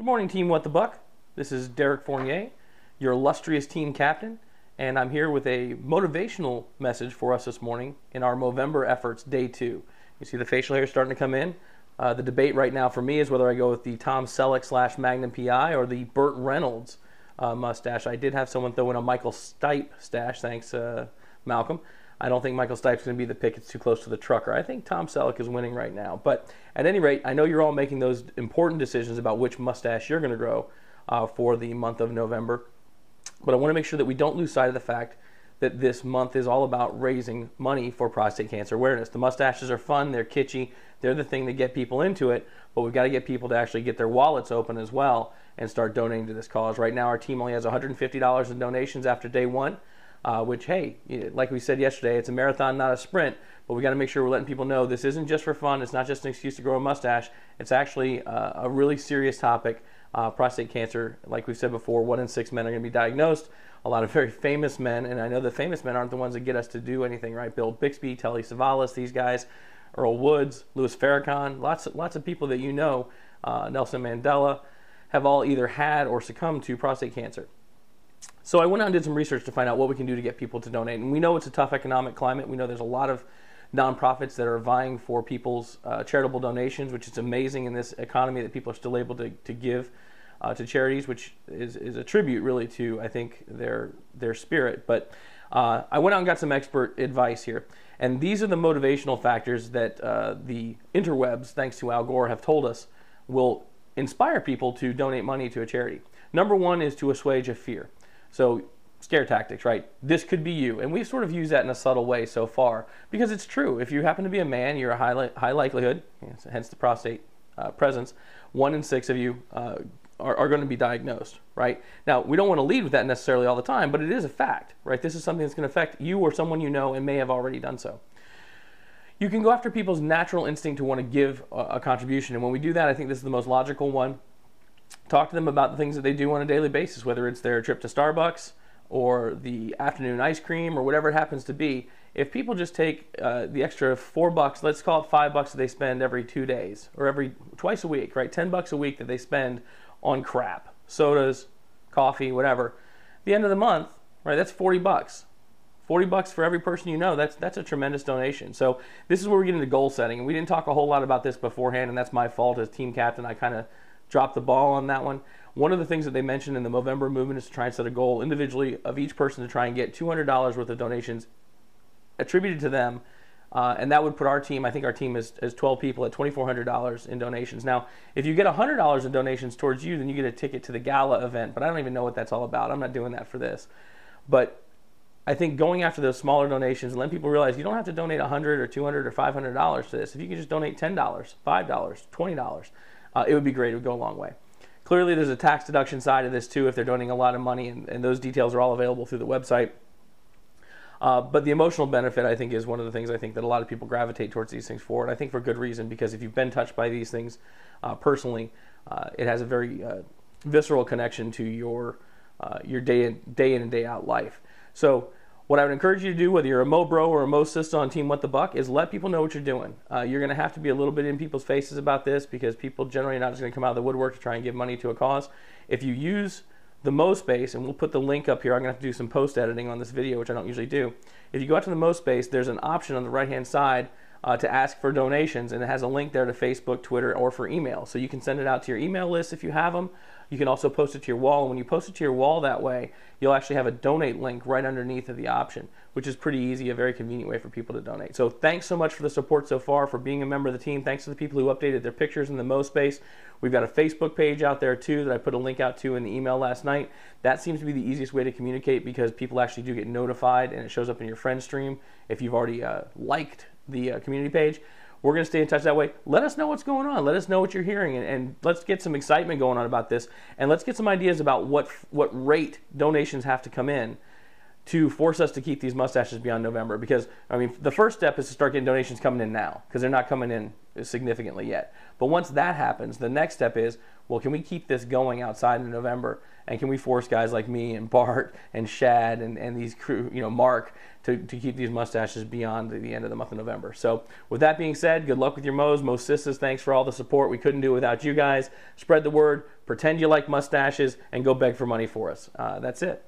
Good morning, Team What the Buck. This is Derek Fournier, your illustrious team captain, and I'm here with a motivational message for us this morning in our Movember efforts, day 2. You see the facial hair starting to come in. The debate right now for me is whether I go with the Tom Selleck / Magnum PI or the Burt Reynolds mustache. I did have someone throw in a Michael Stipe stash, thanks Malcolm. I don't think Michael Stipe's going to be the pick. It's too close to the trucker. I think Tom Selleck is winning right now. But at any rate, I know you're all making those important decisions about which mustache you're going to grow for the month of November. But I want to make sure that we don't lose sight of the fact that this month is all about raising money for prostate cancer awareness. The mustaches are fun. They're kitschy. They're the thing that get people into it. But we've got to get people to actually get their wallets open as well and start donating to this cause. Right now, our team only has $150 in donations after day 1. Which, hey, like we said yesterday, it's a marathon, not a sprint, but we got to make sure we're letting people know this isn't just for fun. It's not just an excuse to grow a mustache. It's actually a really serious topic. Prostate cancer, like we've said before, 1 in 6 men are going to be diagnosed. A lot of very famous men, and I know the famous men aren't the ones that get us to do anything, right? Bill Bixby, Telly Savalas, these guys, Earl Woods, Louis Farrakhan, lots of people that you know, Nelson Mandela, have all either had or succumbed to prostate cancer. So I went out and did some research to find out what we can do to get people to donate. And we know it's a tough economic climate. We know there's a lot of nonprofits that are vying for people's charitable donations, which is amazing in this economy that people are still able to give to charities, which is a tribute really to, I think, their spirit. But I went out and got some expert advice here. And these are the motivational factors that the interwebs, thanks to Al Gore, have told us will inspire people to donate money to a charity. Number 1 is to assuage a fear. So scare tactics, right? This could be you. And we've sort of used that in a subtle way so far because it's true. If you happen to be a man, you're a high likelihood, hence the prostate presence, 1 in 6 of you are going to be diagnosed, right? Now, we don't want to lead with that necessarily all the time, but it is a fact, right? This is something that's going to affect you or someone you know and may have already done so. You can go after people's natural instinct to want to give a contribution. And when we do that, I think this is the most logical one. Talk to them about the things that they do on a daily basis, whether it's their trip to Starbucks or the afternoon ice cream or whatever it happens to be. If people just take the extra $4, let's call it $5 that they spend every 2 days or twice a week, right? $10 a week that they spend on crap, sodas, coffee, whatever. At the end of the month, right? That's $40. $40 for every person you know. That's a tremendous donation. So this is where we get into goal setting, and we didn't talk a whole lot about this beforehand, and that's my fault as team captain. I kind of dropped the ball on that one. One of the things that they mentioned in the Movember movement is to try and set a goal individually of each person to try and get $200 worth of donations attributed to them. And that would put our team, I think our team is 12 people, at $2,400 in donations. Now, if you get $100 in donations towards you, then you get a ticket to the gala event. But I don't even know what that's all about. I'm not doing that for this. But I think going after those smaller donations and letting people realize you don't have to donate $100 or $200 or $500 to this. If you can just donate $10, $5, $20, it would be great. It would go a long way. Clearly, there's a tax deduction side of this too if they're donating a lot of money, and those details are all available through the website. But the emotional benefit, I think, is one of the things I think that a lot of people gravitate towards these things for, and I think for good reason, because if you've been touched by these things personally, it has a very visceral connection to your day in and day out life. So what I would encourage you to do, whether you're a Mo-Bro or a Mo-Sister on Team What the Buck, is let people know what you're doing. You're going to have to be a little bit in people's faces about this because people generally are not just going to come out of the woodwork to try and give money to a cause. If you use the Mo Space, and we'll put the link up here, I'm going to have to do some post-editing on this video, which I don't usually do. If you go out to the Mo Space, there's an option on the right-hand side to ask for donations, and it has a link there to Facebook, Twitter, or for email. So you can send it out to your email list if you have them. You can also post it to your wall, and when you post it to your wall that way, you'll actually have a donate link right underneath of the option, which is pretty easy, a very convenient way for people to donate. So thanks so much for the support so far, for being a member of the team. Thanks to the people who updated their pictures in the Mo Space. We've got a Facebook page out there too that I put a link out to in the email last night. That seems to be the easiest way to communicate because people actually do get notified and it shows up in your friend stream if you've already liked the community page. We're going to stay in touch that way. Let us know what's going on. Let us know what you're hearing, and let's get some excitement going on about this, and let's get some ideas about what rate donations have to come in to force us to keep these mustaches beyond November. Because, I mean, the first step is to start getting donations coming in now, because they're not coming in significantly yet. But once that happens, the next step is, well, can we keep this going outside in November? And can we force guys like me and Bart and Shad and these crew, Mark, to keep these mustaches beyond the end of the month of November? So with that being said, good luck with your mows. Mo Sisters, thanks for all the support. We couldn't do it without you guys. Spread the word, pretend you like mustaches, and go beg for money for us. That's it.